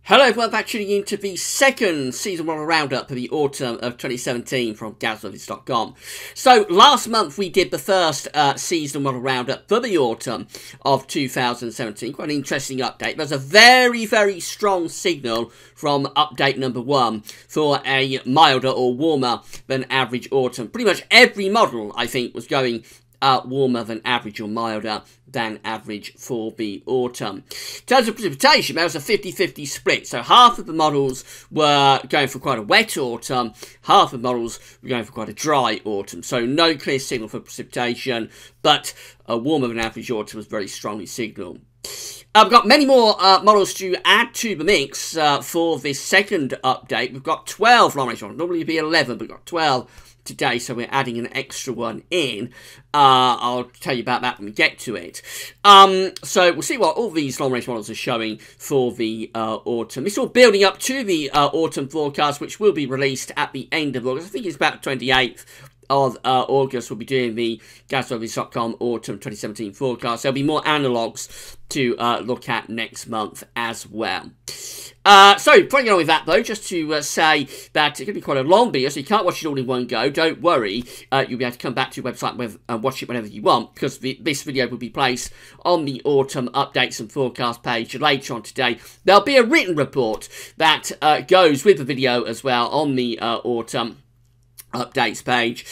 Hello everyone, back tuning in to the second season 1 roundup for the autumn of 2017 from GazOffice.com. So last month we did the first season 1 roundup for the autumn of 2017. Quite an interesting update. There's a very strong signal from update number 1 for a milder or warmer than average autumn. Pretty much every model, I think, was going warmer than average or milder than average for the autumn. In terms of precipitation, there was a 50-50 split. So half of the models were going for quite a wet autumn, half of the models were going for quite a dry autumn. So no clear signal for precipitation, but a warmer than average autumn was very strongly signalled. We've got many more models to add to the mix for this second update. We've got 12 long-range models. Normally it'd be 11, but we've got 12 today, so we're adding an extra one in. I'll tell you about that when we get to it. So we'll see what all these long-range models are showing for the autumn. It's all building up to the autumn forecast, which will be released at the end of August. I think it's about the 28th of August. We'll be doing the GazOffice.com Autumn 2017 forecast. There'll be more analogues to look at next month as well. So, putting on with that though, just to say that it's going to be quite a long video, so you can't watch it all in one go. Don't worry, you'll be able to come back to your website and watch it whenever you want, because this video will be placed on the autumn updates and forecast page later on today. There'll be a written report that goes with the video as well on the autumn updates page,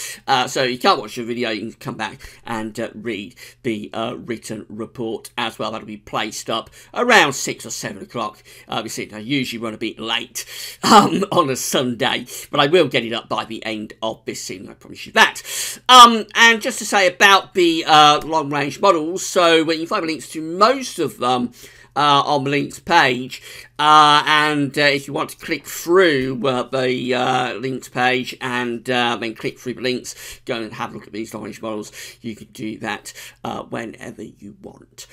so you can't watch the video, you can come back and read the written report as well. That'll be placed up around 6 or 7 o'clock. Obviously, I usually run a bit late on a Sunday, but I will get it up by the end of this season, I promise you that. And just to say about the long-range models, so you can find the links to most of them on the links page, and if you want to click through the links page and then click through the links, go and have a look at these long-range models. You can do that whenever you want.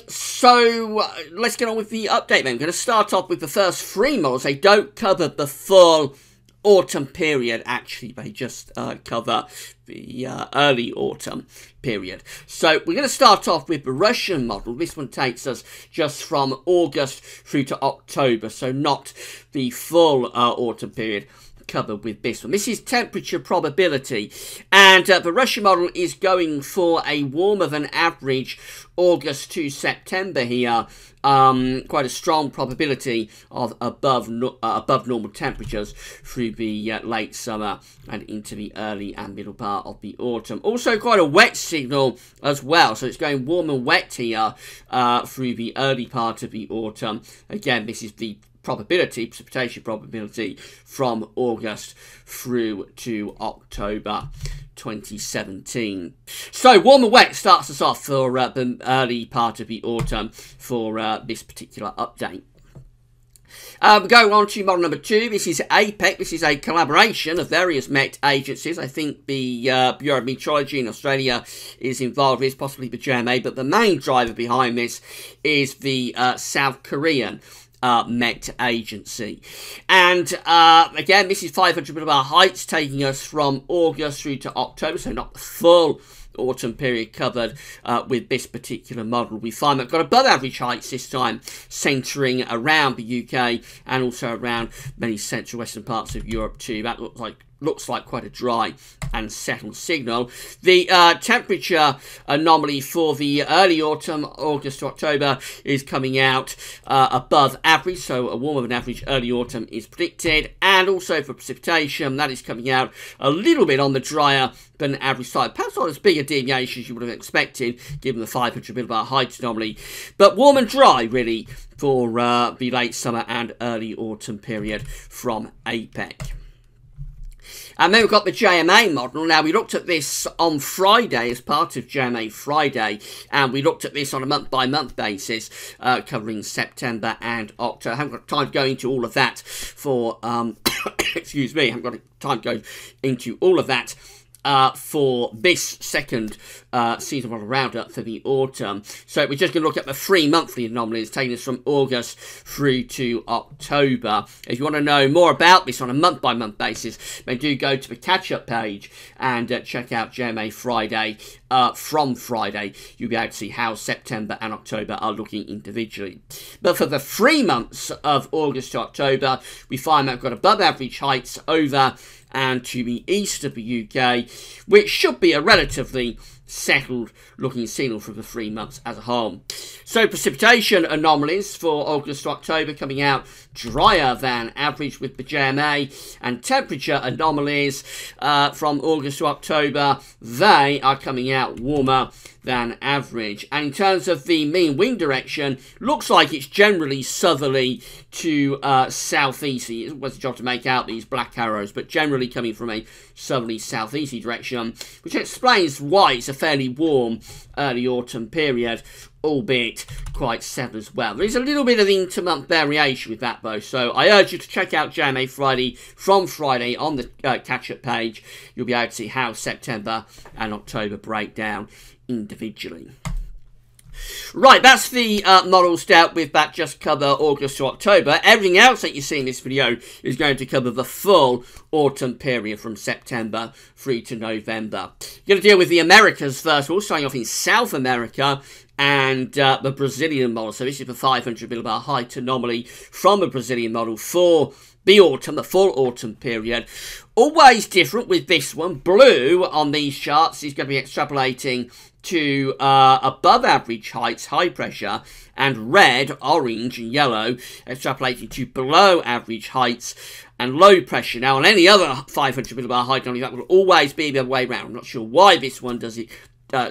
So let's get on with the update then. I'm going to start off with the first 3 models. They don't cover the full autumn period, actually. They just cover the early autumn period. So we're going to start off with the Russian model. This one takes us just from August through to October, so not the full autumn period covered with this one. This is temperature probability, and the Russian model is going for a warmer than average August to September here. Quite a strong probability of above normal temperatures through the late summer and into the early and middle part of the autumn. Also quite a wet signal as well, so it's going warm and wet here through the early part of the autumn. Again, this is the precipitation probability from August through to October 2017. So warm and wet starts us off for the early part of the autumn for this particular update. Going on to model number 2, this is APEC. This is a collaboration of various Met agencies. I think the Bureau of Meteorology in Australia is involved with this, possibly the JMA, but the main driver behind this is the South Korean Met agency. And again, this is 500 millibar heights, taking us from August through to October, so not the full autumn period covered with this particular model. We find that we've got above average heights this time, centering around the UK and also around many central western parts of Europe too. That looks like quite a dry and settled signal. The temperature anomaly for the early autumn, August to October, is coming out above average, so a warmer than average early autumn is predicted. And also for precipitation, that is coming out a little bit on the drier than average side. Perhaps not as big a deviation as you would have expected, given the 500 millibar height anomaly, but warm and dry really for the late summer and early autumn period from APEC. And then we've got the JMA model. Now, we looked at this on Friday as part of JMA Friday, and we looked at this on a month-by-month basis, covering September and October. I haven't got time to go into all of that for, excuse me, I haven't got time to go into all of that for this second season model roundup for the autumn. So we're just going to look at the 3 monthly anomalies taking us from August through to October. If you want to know more about this on a month-by-month basis, then do go to the catch-up page and check out JMA Friday from Friday, you'll be able to see how September and October are looking individually. But for the 3 months of August to October, we find that we've got above average heights over and to the east of the UK, which should be a relatively settled looking signal for the 3 months as a whole. So precipitation anomalies for August to October coming out drier than average with the JMA, and temperature anomalies from August to October, they are coming out warmer than average. And in terms of the mean wind direction, looks like it's generally southerly to southeasterly. It's always a job to make out these black arrows, but generally coming from a southerly southeasterly direction, which explains why it's a fairly warm early autumn period, albeit quite settled as well. There's a little bit of inter-month variation with that though, so I urge you to check out JMA Friday from Friday on the catch-up page. You'll be able to see how September and October break down individually. Right, that's the models dealt with that just cover August to October. Everything else that you see in this video is going to cover the full autumn period from September through to November. You're going to deal with the Americas first of all, starting off in South America and the Brazilian model. So this is the 500 millibar height anomaly from the Brazilian model for the autumn, the full autumn period. Always different with this one. Blue on these charts is going to be extrapolating to above average heights, high pressure, and red, orange, and yellow extrapolating to below average heights and low pressure. Now, on any other 500 millibar height, that will always be the other way around. I'm not sure why this one does it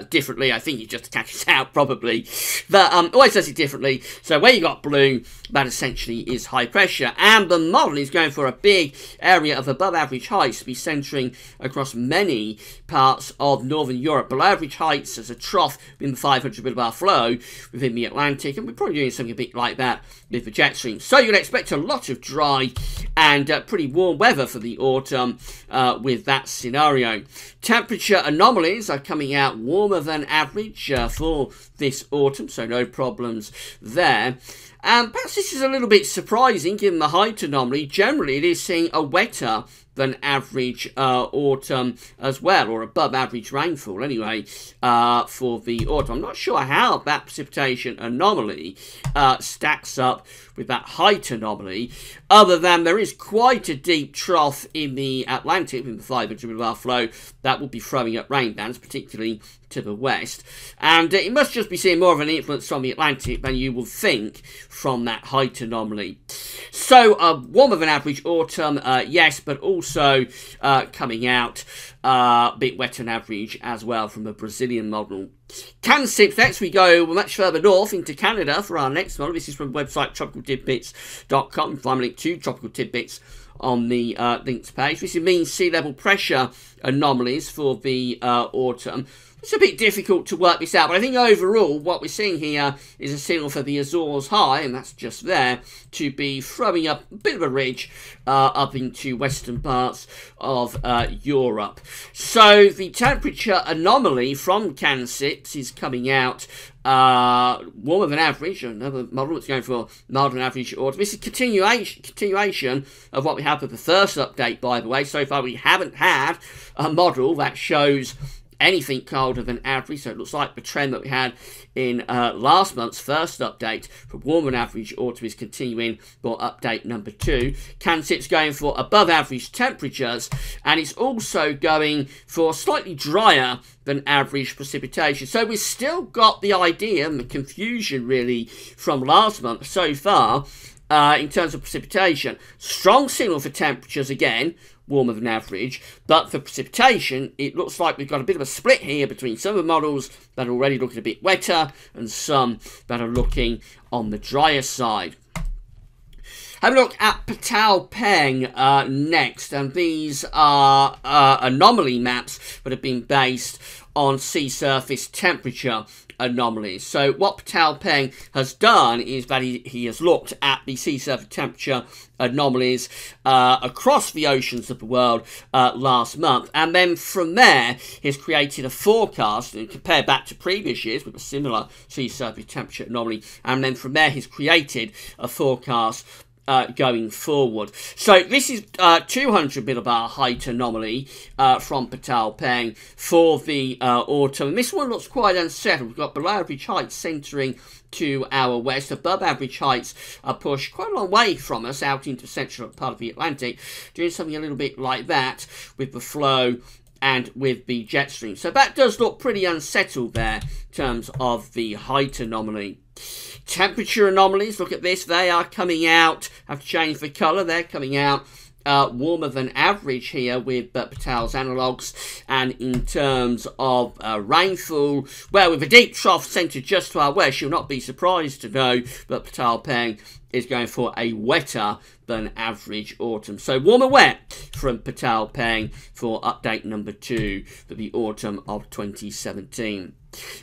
differently. I think it just catches out probably, but always does it differently. So where you got blue, that essentially is high pressure, and the model is going for a big area of above average heights to be centering across many parts of northern Europe. Below average heights as a trough in the 500 millibar flow within the Atlantic, and we're probably doing something a bit like that with the jet stream. So you'd expect a lot of dry and pretty warm weather for the autumn with that scenario. Temperature anomalies are coming out warmer than average for this autumn, so no problems there. And perhaps this is a little bit surprising given the height anomaly. Generally, it is seeing a wetter than average autumn as well, or above average rainfall anyway, for the autumn. I'm not sure how that precipitation anomaly stacks up with that height anomaly, other than there is quite a deep trough in the Atlantic in the 500 millibar flow that will be throwing up rain bands, particularly to the west, and it must just be seeing more of an influence from the Atlantic than you will think from that height anomaly. So warmer than average autumn, yes, but also coming out a bit wetter than average as well from the Brazilian model. CanSIPs next, we go much further north into Canada for our next model. This is from the website tropicaltidbits.com. You can find a link to Tropical Tidbits on the links page. This means sea level pressure anomalies for the autumn. It's a bit difficult to work this out, but I think overall what we're seeing here is a signal for the Azores High, and that's just there, to be throwing up a bit of a ridge up into western parts of Europe. So the temperature anomaly from CanSIPs is coming out warmer than average. Another model that's going for milder than average autumn. This is continuation of what we had with the first update, by the way. So far we haven't had a model that shows anything colder than average, so it looks like the trend that we had in last month's first update for warmer than average autumn is continuing for update number 2. CanSIP's going for above average temperatures, and it's also going for slightly drier than average precipitation. So we've still got the idea and the confusion really from last month so far in terms of precipitation. Strong signal for temperatures again, warmer than average, but for precipitation it looks like we've got a bit of a split here between some of the models that are already looking a bit wetter and some that are looking on the drier side. Have a look at Patao Peng next, and these are anomaly maps that have been based on sea surface temperature anomalies. So what Patao Peng has done is that he has looked at the sea surface temperature anomalies across the oceans of the world last month, and then from there he's created a forecast and compared back to previous years with a similar sea surface temperature anomaly, and then from there he's created a forecast going forward. So this is 200 millibar height anomaly from Patal Peng for the autumn. And this one looks quite unsettled. We've got below average heights centering to our west. Above average heights are pushed quite a long way from us out into the central part of the Atlantic, doing something a little bit like that with the flow and with the jet stream. So that does look pretty unsettled there in terms of the height anomaly. Temperature anomalies, look at this, they are coming out, have changed the colour, they're coming out warmer than average here with Patal's analogues. And in terms of rainfall, well, with a deep trough centred just to our west, you'll not be surprised to know that Patal Peng is going for a wetter than average autumn. So warmer wet from Patal Peng for update number 2 for the autumn of 2017.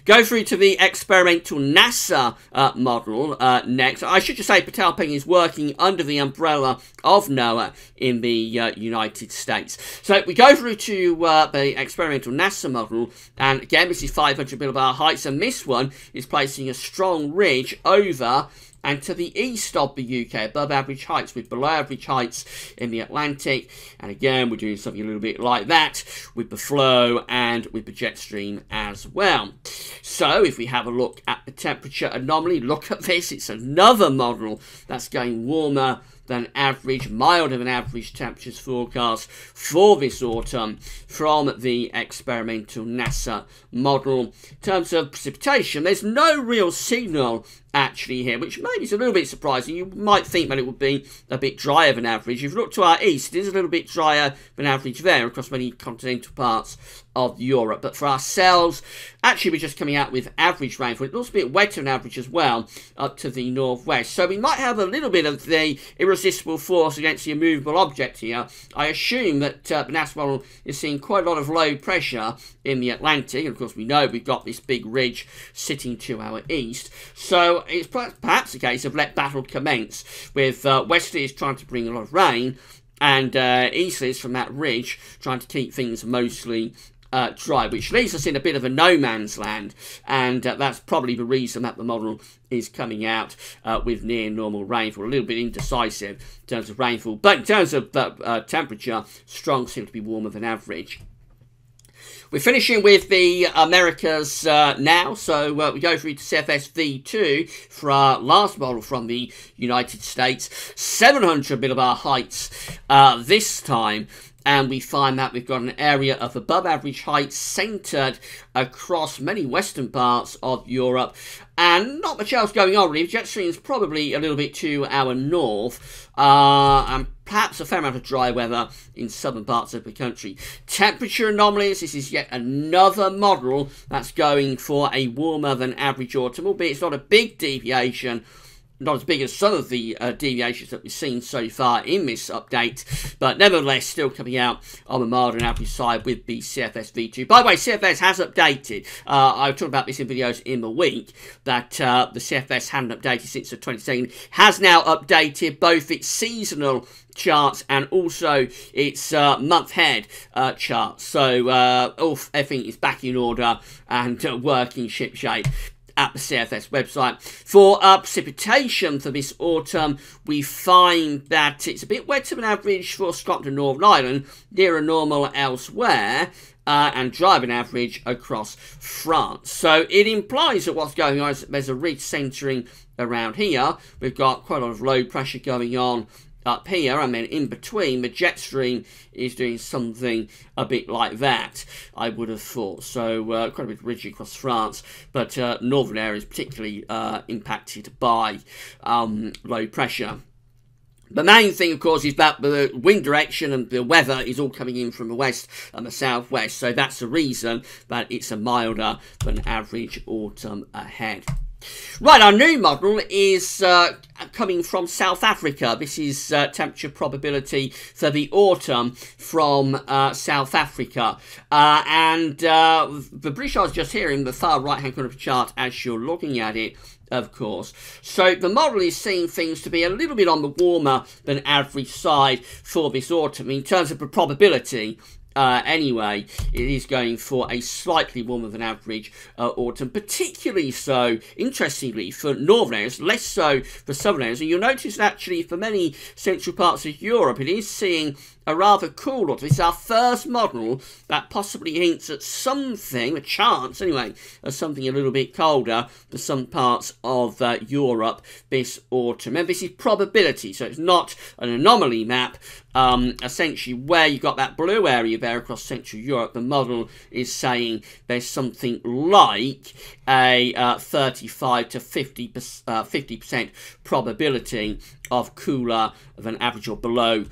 Go through to the experimental NASA model next. I should just say Patal Peng is working under the umbrella of NOAA in the United States. So we go through to the experimental NASA model, and again this is 500 millibar heights, and this one is placing a strong ridge over and to the east of the UK, above average heights with below average heights in the Atlantic. And again, we're doing something a little bit like that with the flow and with the jet stream as well. So if we have a look at the temperature anomaly, look at this, it's another model that's going warmer than average, milder than average temperatures forecast for this autumn from the experimental NASA model. In terms of precipitation, there's no real signal actually here, which maybe is a little bit surprising. You might think that it would be a bit drier than average. If you look to our east, it is a little bit drier than average there across many continental parts of Europe. But for ourselves, actually we're just coming out with average rainfall. It looks a bit wetter than average as well up to the northwest. So we might have a little bit of the irresistible force against the immovable object here. I assume that the NASA model is seeing quite a lot of low pressure in the Atlantic. And of course we know we've got this big ridge sitting to our east. So it's perhaps a case of let battle commence, with westerlies trying to bring a lot of rain and easterlies from that ridge trying to keep things mostly dry, which leaves us in a bit of a no man's land, and that's probably the reason that the model is coming out with near normal rainfall. A little bit indecisive in terms of rainfall, but in terms of temperature, strong seem to be warmer than average. We're finishing with the Americas now, so we go through to CFS V2 for our last model from the United States. 700 millibar heights this time, and we find that we've got an area of above average height centred across many western parts of Europe, and not much else going on really. Jet stream is probably a little bit to our north, and perhaps a fair amount of dry weather in southern parts of the country. Temperature anomalies, this is yet another model that's going for a warmer than average autumn, albeit it's not a big deviation, not as big as some of the deviations that we've seen so far in this update, but nevertheless still coming out on the mild and average side with the CFS V2. By the way, CFS has updated. I talked about this in videos in the week, that the CFS hadn't updated since the 22nd. Has now updated both its seasonal charts and also its month head charts. So everything is back in order and working shipshape at the CFS website. For precipitation for this autumn, we find that it's a bit wetter than average for Scotland and Northern Ireland, nearer normal elsewhere, and drier than average across France. So it implies that what's going on is that there's a ridge centering around here. We've got quite a lot of low pressure going on up here, and then in between the jet stream is doing something a bit like that, I would have thought. So quite a bit ridgy across France, but northern areas particularly impacted by low pressure. The main thing, of course, is that the wind direction and the weather is all coming in from the west and the southwest, so that's the reason that it's a milder than average autumn ahead. Right, our new model is coming from South Africa. This is temperature probability for the autumn from South Africa. And the British Isles just here in the far right-hand corner of the chart as you're looking at it, of course. So the model is seeing things to be a little bit on the warmer than average side for this autumn. In terms of the probability, anyway, it is going for a slightly warmer than average autumn, particularly so, interestingly, for northern areas, less so for southern areas. And you'll notice that actually for many central parts of Europe, it is seeing a rather cool autumn. It's our first model that possibly hints at something, a chance anyway, of something a little bit colder for some parts of Europe this autumn. And this is probability, so it's not an anomaly map. Essentially, where you've got that blue area there across Central Europe, the model is saying there's something like a 35 to 50% probability of cooler than average or below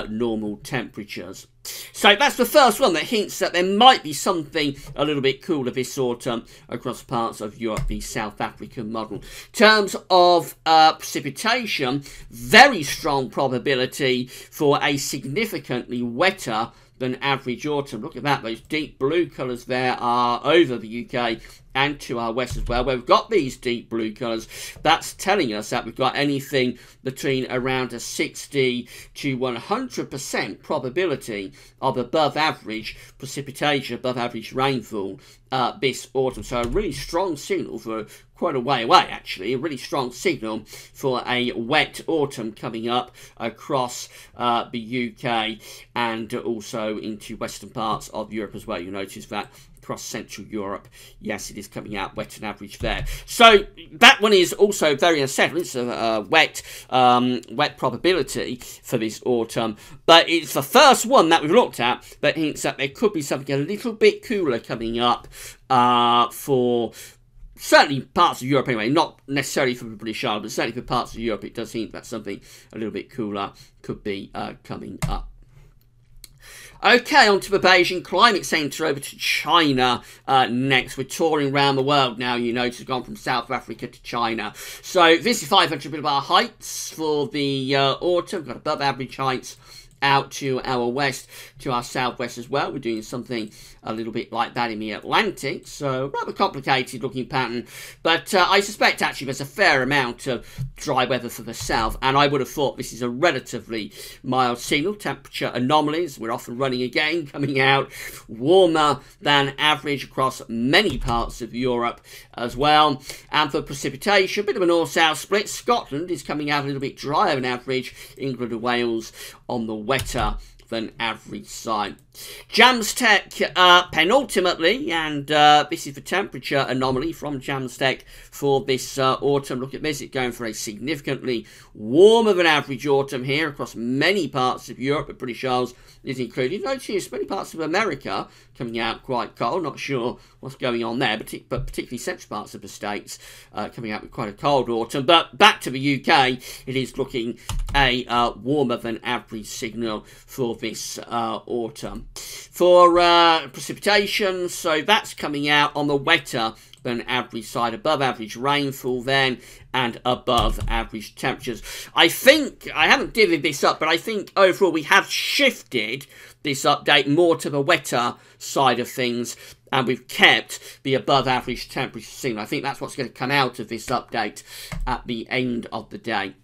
normal temperatures. So that's the first one that hints that there might be something a little bit cooler this autumn across parts of Europe, the South African model. In terms of precipitation, very strong probability for a significantly wetter than average autumn. Look at that, those deep blue colours there are over the UK and to our west as well, where we've got these deep blue colours. That's telling us that we've got anything between around a 60 to 100% probability of above average precipitation, above average rainfall this autumn. So a really strong signal for quite a way away, actually. A really strong signal for a wet autumn coming up across the UK and also into western parts of Europe as well. You'll notice that across Central Europe, yes, it is coming out wet and average there. So that one is also very unsettling. It's a wet probability for this autumn, but it's the first one that we've looked at that hints that there could be something a little bit cooler coming up for certainly parts of Europe anyway, not necessarily for the British Isles, but certainly for parts of Europe, it does hint that something a little bit cooler could be coming up. Okay, on to the Beijing Climate Centre, over to China next. We're touring around the world now. You notice we've gone from South Africa to China. So this is 500 millibar heights for the autumn. We've got above average heights out to our west, to our southwest as well. We're doing something a little bit like that in the Atlantic, so rather complicated looking pattern, but I suspect actually there's a fair amount of dry weather for the south, and I would have thought this is a relatively mild signal. Temperature anomalies, we're often running again, coming out warmer than average across many parts of Europe as well. And for precipitation, a bit of a north-south split. Scotland is coming out a little bit drier than average. England and Wales on the wetter than average side. JAMSTEC penultimately, and this is the temperature anomaly from JAMSTEC for this autumn. Look at this, it's going for a significantly warmer than average autumn here across many parts of Europe. The British Isles is included. Notice many parts of America coming out quite cold. Not sure what's going on there, but particularly central parts of the States coming out with quite a cold autumn. But back to the UK, it is looking a warmer than average signal for this autumn. For precipitation, so that's coming out on the wetter than average side, above average rainfall then, and above average temperatures. I think, I haven't divvied this up, but I think overall we have shifted this update more to the wetter side of things, and we've kept the above average temperature signal. I think that's what's going to come out of this update at the end of the day.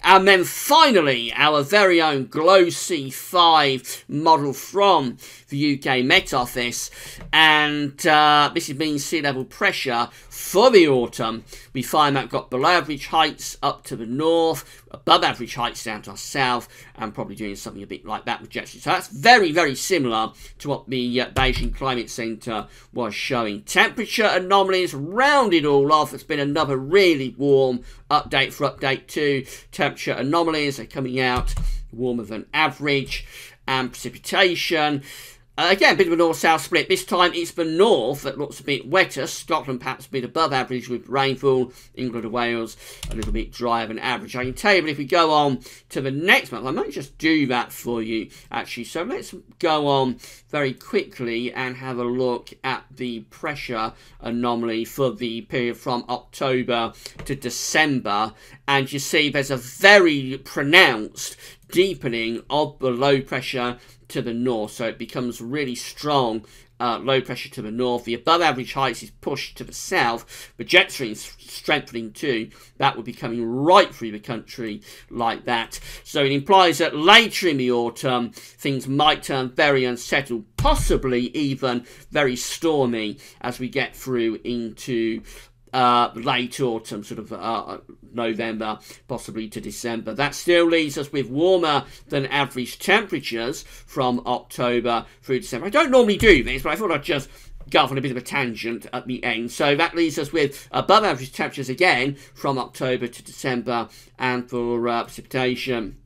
And then finally, our very own GLOW-C5 model from the UK Met Office, and this is mean sea level pressure for the autumn. We find that we've got below average heights up to the north, above average heights down to our south, and probably doing something a bit like that with jet stream. So that's very, very similar to what the Beijing Climate Centre was showing. Temperature anomalies rounded all off. It's been another really warm update for update 2. Temperature anomalies are coming out warmer than average, and precipitation. Again, a bit of a north-south split. This time it's the north that looks a bit wetter. Scotland perhaps a bit above average with rainfall. England and Wales a little bit drier than average. I can tell you, but if we go on to the next month, I might just do that for you, actually. So let's go on very quickly and have a look at the pressure anomaly for the period from October to December. and you see there's a very pronounced deepening of the low pressure to the north, so it becomes really strong. Low pressure to the north, the above average heights is pushed to the south, the jet stream is strengthening too. That would be coming right through the country like that. So it implies that later in the autumn, things might turn very unsettled, possibly even very stormy as we get through into late autumn, sort of November, possibly to December. That still leaves us with warmer than average temperatures from October through December. I don't normally do this, but I thought I'd just go off on a bit of a tangent at the end. So that leaves us with above average temperatures again from October to December, and for precipitation,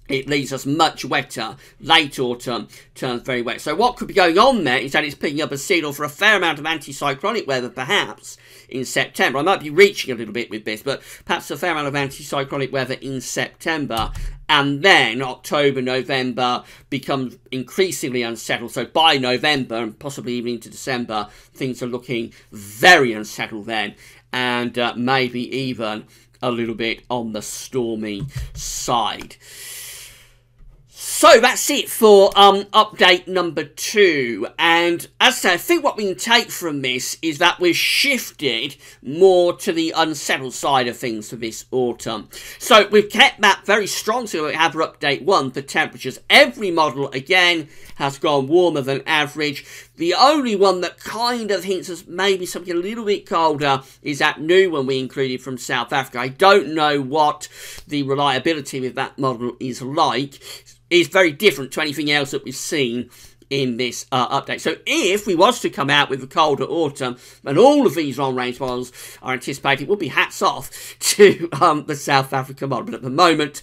it leaves us much wetter. Late autumn turns very wet. So what could be going on there is that it's picking up a signal for a fair amount of anticyclonic weather, perhaps, in September. I might be reaching a little bit with this, but perhaps a fair amount of anticyclonic weather in September. And then October, November becomes increasingly unsettled. So by November, and possibly even into December, things are looking very unsettled then. And maybe even a little bit on the stormy side. So that's it for update number 2, and as I say, I think what we can take from this is that we've shifted more to the unsettled side of things for this autumn. So we've kept that very strong, so we have for update 1 for temperatures. Every model, again, has gone warmer than average. The only one that kind of hints us maybe something a little bit colder is that new one we included from South Africa. I don't know what the reliability with that model is like. Is very different to anything else that we've seen in this update. So if we was to come out with a colder autumn, and all of these long-range models are anticipated, it would be hats off to the South Africa model. But at the moment,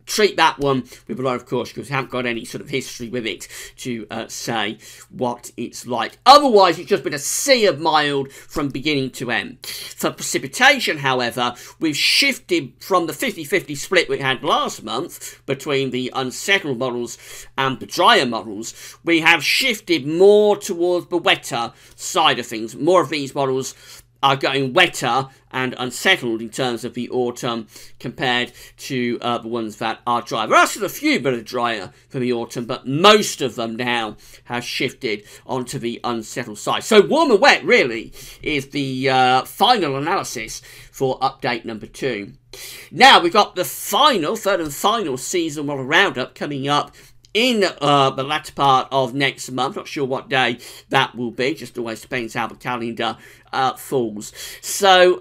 treat that one with a lot of caution, because we haven't got any sort of history with it to say what it's like. Otherwise, it's just been a sea of mild from beginning to end. For precipitation, however, we've shifted from the 50-50 split we had last month between the unsettled models and the drier models. We have shifted more towards the wetter side of things. More of these models are going wetter and unsettled in terms of the autumn compared to the ones that are dry. There are still a few that are drier for the autumn, but most of them now have shifted onto the unsettled side. So warm and wet really is the final analysis for update number 2. Now we've got the third and final season model roundup coming up in the latter part of next month. Not sure what day that will be, just always depends how the calendar falls. So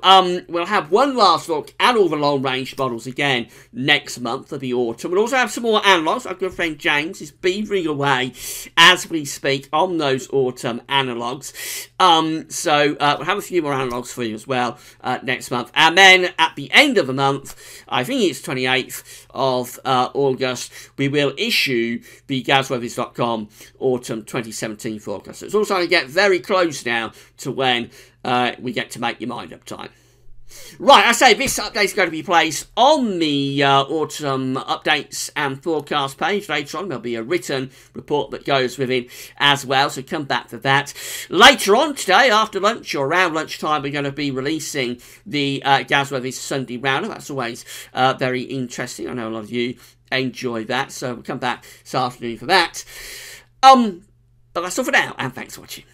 we'll have one last look at all the long-range models again next month for the autumn. We'll also have some more analogues. Our good friend James is beavering away as we speak on those autumn analogues. So we'll have a few more analogues for you as well next month. And then at the end of the month, I think it's 28th of August, we will issue the GasWeathers.com Autumn 2017 forecast. So it's all starting to get very close now to when we get to make your mind up time. Right, I say this update is going to be placed on the autumn updates and forecast page later on. There'll be a written report that goes with it as well, so come back for that. Later on today, after lunch or around lunchtime, we're going to be releasing the GasWeathers Sunday Roundup. That's always very interesting. I know a lot of you enjoy that, so we'll come back this afternoon for that. But that's all for now, and thanks for watching.